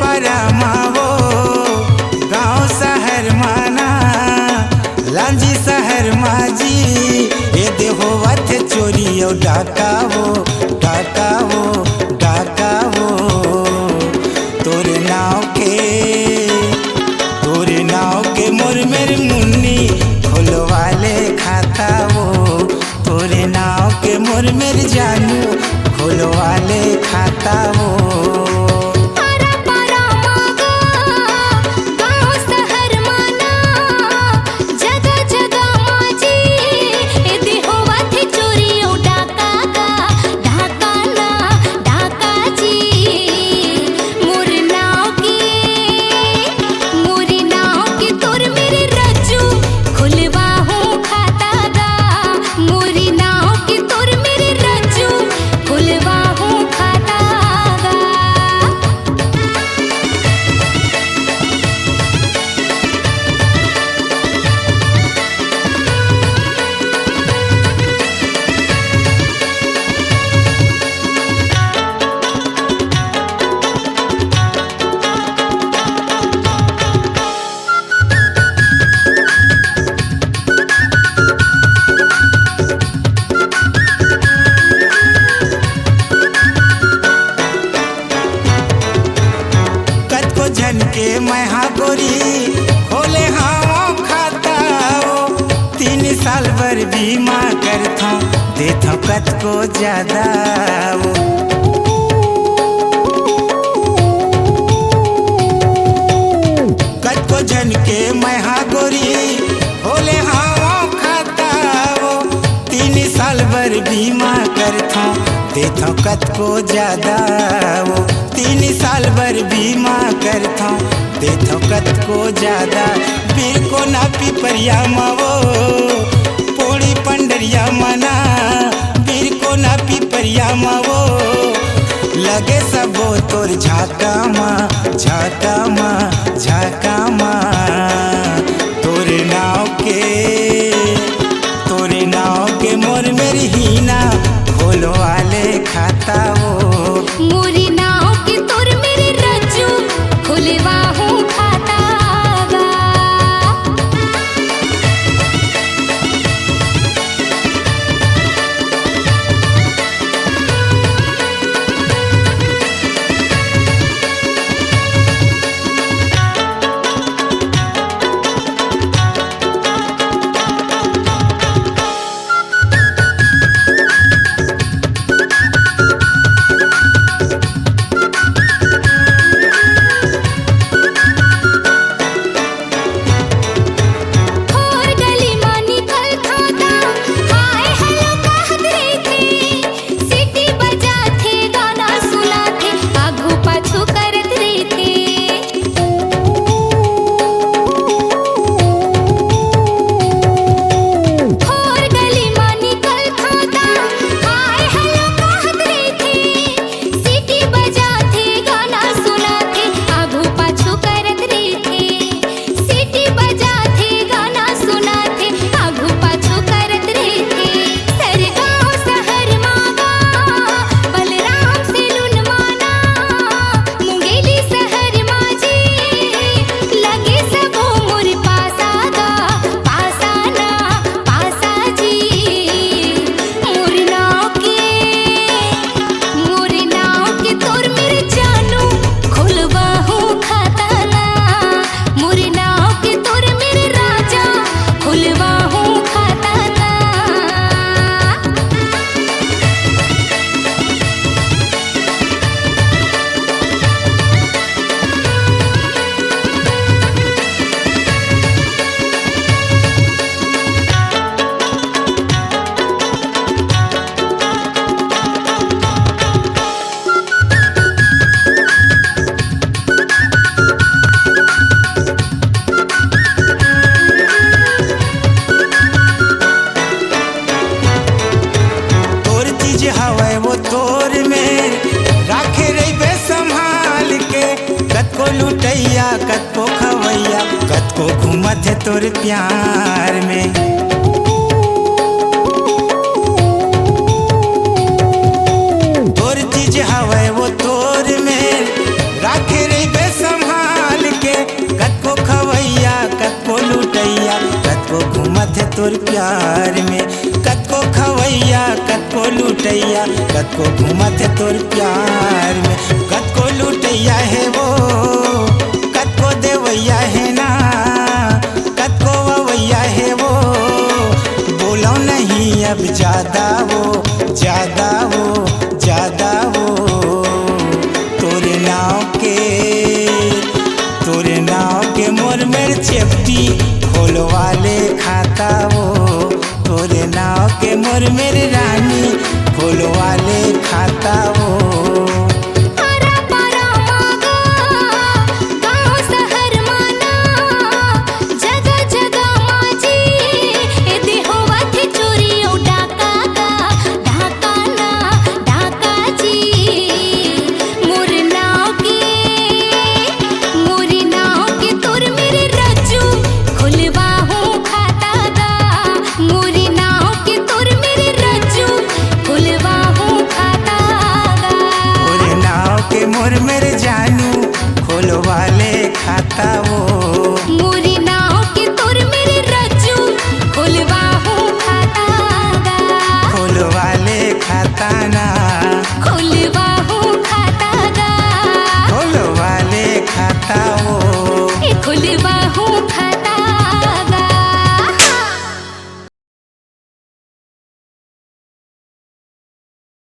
परमा वो गाँव शहर माना लांजी शहर माजी ये देहो वथ चोरी और डाका वो डाका वो डाका वो तोरे नाव के मोर मेरी मुन्नी खोलवाले खाता वो तोरे नाव के मोर मेरी जानू खोलवाले खाता वो के मैहा गोरी खोले हाँ खाता वो 3 साल भर बीमा करता देता कत को ज्यादा वो कत को जन के मैहा गोरी खोले हाँ खाता वो 3 साल भर बीमा करता देता कत को ज्यादा वो 3 साल भर बीमा करता देता कत को ज्यादा पीर को ना पिपरिया मावो पोड़ी पंडरिया मना पीर को ना पिपरिया मावो लगे सबो तोर झाका माँ झाका माँ झाका माँ तोरे नाव के मोर मेरी हीना खोलो वाले खाता वो मोरी नाव के तोर मेरे रज्जू खुलवा हूँ खाता गा। कतको खवैया कतको घूमत है तोर प्यार में तोर चीज हवे वो तोर में राखे रे प्यार में। कतको खवैया कतको लुटैया कतको घूमत है तोर प्यार में। कतको लुटैया है वो कतको देवैया है ना, कतको ववैया है वो, बोलो नहीं अब ज्यादा वो ज्यादा वो ज्यादा वो। तोरे नाव के मोर मेर चेपटी खोलवा ले खाता वो। तोरे नाव के मोर मेर रानी खोलवा ले खाता वो। आरा पारा मांगा गाँव शहर माना, जगह जगह माजी ए देहोवा थे चोरी ओ डाका का ढाका ना ढाका जी। मोर नाव के तोर मेरे रज्जू खुलवा हूँ खाता गा। मोरी नाव के तोर मेरे रज्जू खुलवा हूँ खाता गा। तोरे नाव के मोर मेरे जानू खोलवा ले खाता वो। मोरी नाव के तोर मेरे रज्जू खुलवा हूँ खाता गा। खोलवा ले खाता ना खुलवा हूँ खाता गा। खोलवा ले खाता वो। खुलवा हूँ